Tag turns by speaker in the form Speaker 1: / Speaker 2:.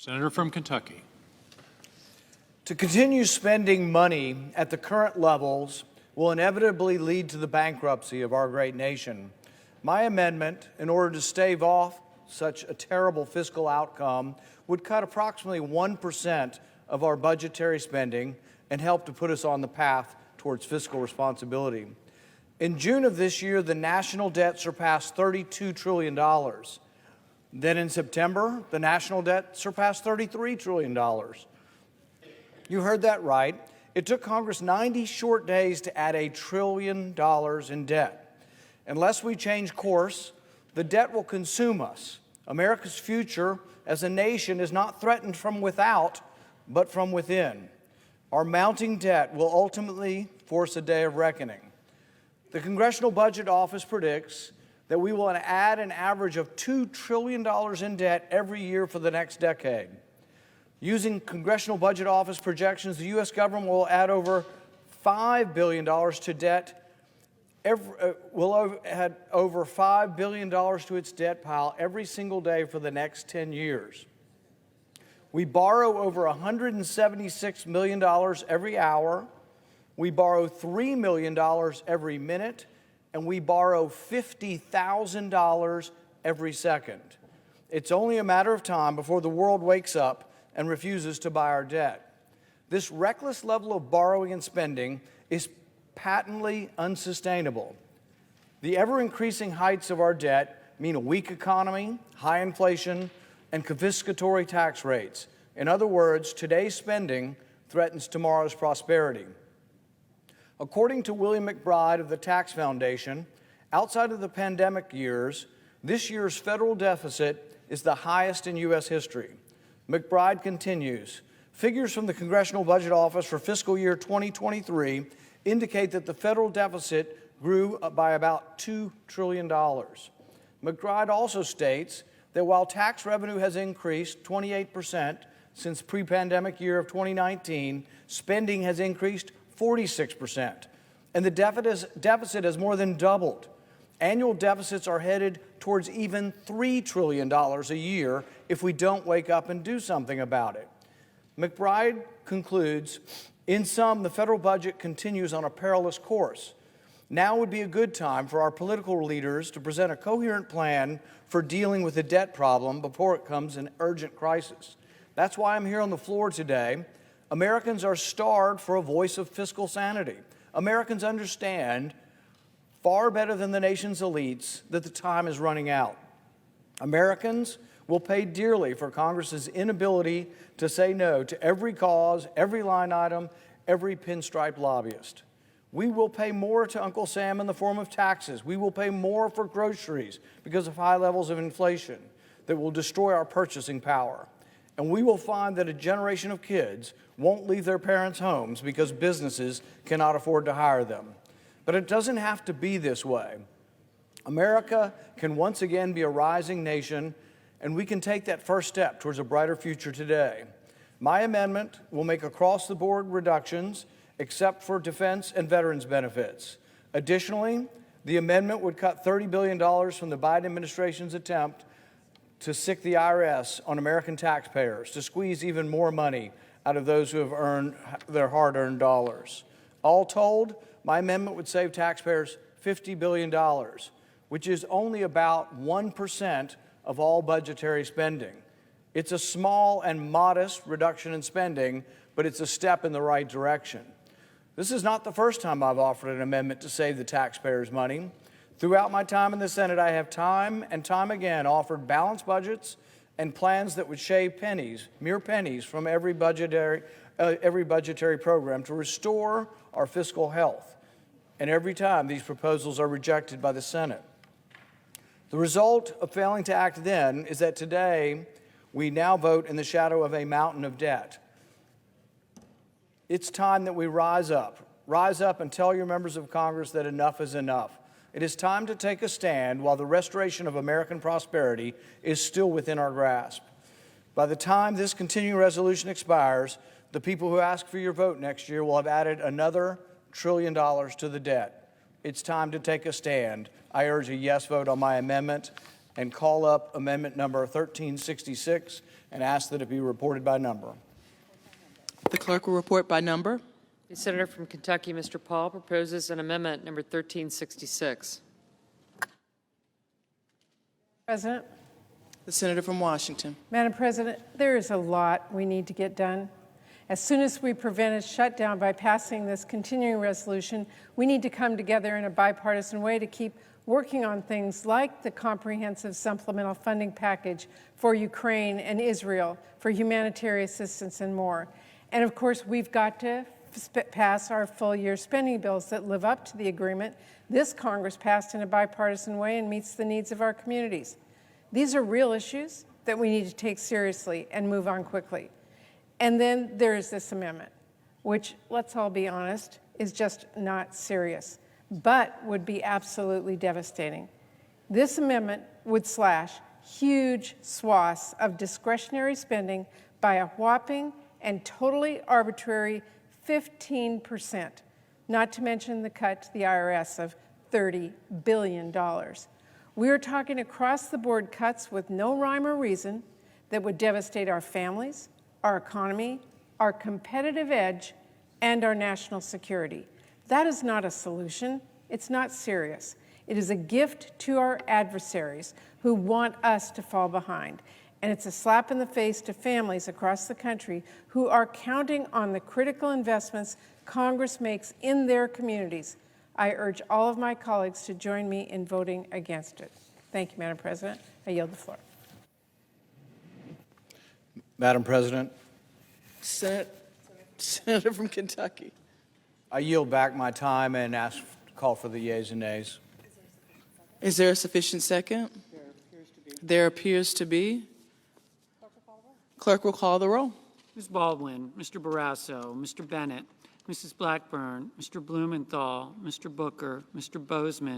Speaker 1: Senator from Kentucky.
Speaker 2: To continue spending money at the current levels will inevitably lead to the bankruptcy of our great nation. My amendment, in order to stave off such a terrible fiscal outcome, would cut approximately 1% of our budgetary spending and help to put us on the path towards fiscal responsibility. In June of this year, the national debt surpassed $32 trillion. Then in September, the national debt surpassed $33 trillion. You heard that right. It took Congress 90 short days to add $1 trillion in debt. Unless we change course, the debt will consume us. America's future as a nation is not threatened from without, but from within. Our mounting debt will ultimately force a day of reckoning. The Congressional Budget Office predicts that we will add an average of $2 trillion in debt every year for the next decade. Using Congressional Budget Office projections, the U.S. government will add over $5 billion to debt. Will add over $5 billion to its debt pile every single day for the next 10 years. We borrow over $176 million every hour. We borrow $3 million every minute, and we borrow $50,000 every second. It's only a matter of time before the world wakes up and refuses to buy our debt. This reckless level of borrowing and spending is patently unsustainable. The ever-increasing heights of our debt mean a weak economy, high inflation, and confiscatory tax rates. In other words, today's spending threatens tomorrow's prosperity. According to William McBride of the Tax Foundation, outside of the pandemic years, this year's federal deficit is the highest in U.S. history. McBride continues, figures from the Congressional Budget Office for fiscal year 2023 indicate that the federal deficit grew by about $2 trillion. McBride also states that while tax revenue has increased 28% since pre-pandemic year of 2019, spending has increased 46%, and the deficit has more than doubled. Annual deficits are headed towards even $3 trillion a year if we don't wake up and do something about it. McBride concludes, in sum, the federal budget continues on a perilous course. Now would be a good time for our political leaders to present a coherent plan for dealing with the debt problem before it becomes an urgent crisis. That's why I'm here on the floor today. Americans are starved for a voice of fiscal sanity. Americans understand far better than the nation's elites that the time is running out. Americans will pay dearly for Congress's inability to say no to every cause, every line item, every pinstripe lobbyist. We will pay more to Uncle Sam in the form of taxes. We will pay more for groceries because of high levels of inflation that will destroy our purchasing power. And we will find that a generation of kids won't leave their parents' homes because businesses cannot afford to hire them. But it doesn't have to be this way. America can once again be a rising nation, and we can take that first step towards a brighter future today. My amendment will make across-the-board reductions except for defense and veterans benefits. Additionally, the amendment would cut $30 billion from the Biden administration's attempt to sick the IRS on American taxpayers, to squeeze even more money out of those who have earned their hard-earned dollars. All told, my amendment would save taxpayers $50 billion, which is only about 1% of all budgetary spending. It's a small and modest reduction in spending, but it's a step in the right direction. This is not the first time I've offered an amendment to save the taxpayers' money. Throughout my time in the Senate, I have time and time again offered balanced budgets and plans that would shave pennies, mere pennies, from every budgetary program to restore our fiscal health. And every time these proposals are rejected by the Senate. The result of failing to act then is that today we now vote in the shadow of a mountain of debt. It's time that we rise up and tell your members of Congress that enough is enough. It is time to take a stand while the restoration of American prosperity is still within our grasp. By the time this continuing resolution expires, the people who ask for your vote next year will have added another $1 trillion to the debt. It's time to take a stand. I urge a yes vote on my amendment. and call up amendment number 1366 and ask that it be reported by number.
Speaker 1: The clerk will report by number.
Speaker 3: The senator from Kentucky, Mr. Paul, proposes an amendment number 1366.
Speaker 4: President.
Speaker 1: The senator from Washington.
Speaker 4: Madam President, there is a lot we need to get done. As soon as we prevent a shutdown by passing this continuing resolution, we need to come together in a bipartisan way to keep working on things like the comprehensive supplemental funding package for Ukraine and Israel, for humanitarian assistance and more. And of course, we've got to pass our full-year spending bills that live up to the agreement this Congress passed in a bipartisan way and meets the needs of our communities. These are real issues that we need to take seriously and move on quickly. And then there is this amendment, which, let's all be honest, is just not serious, but would be absolutely devastating. This amendment would slash huge swaths of discretionary spending by a whopping and totally arbitrary 15%, not to mention the cut to the IRS of $30 billion. We are talking across-the-board cuts with no rhyme or reason that would devastate our families, our economy, our competitive edge, and our national security. That is not a solution. It's not serious. It is a gift to our adversaries who want us to fall behind. And it's a slap in the face to families across the country who are counting on the critical investments Congress makes in their communities. I urge all of my colleagues to join me in voting against it. Thank you, Madam President. I yield the floor.
Speaker 2: Madam President,
Speaker 1: Senator from Kentucky.
Speaker 2: I yield back my time and call for the yeas and nays.
Speaker 1: Is there a sufficient second? There appears to be. Clerk will call the roll.
Speaker 5: Ms. Baldwin, Mr. Barrasso, Mr. Bennett, Mrs. Blackburn, Mr. Blumenthal, Mr. Booker, Mr. Bozeman,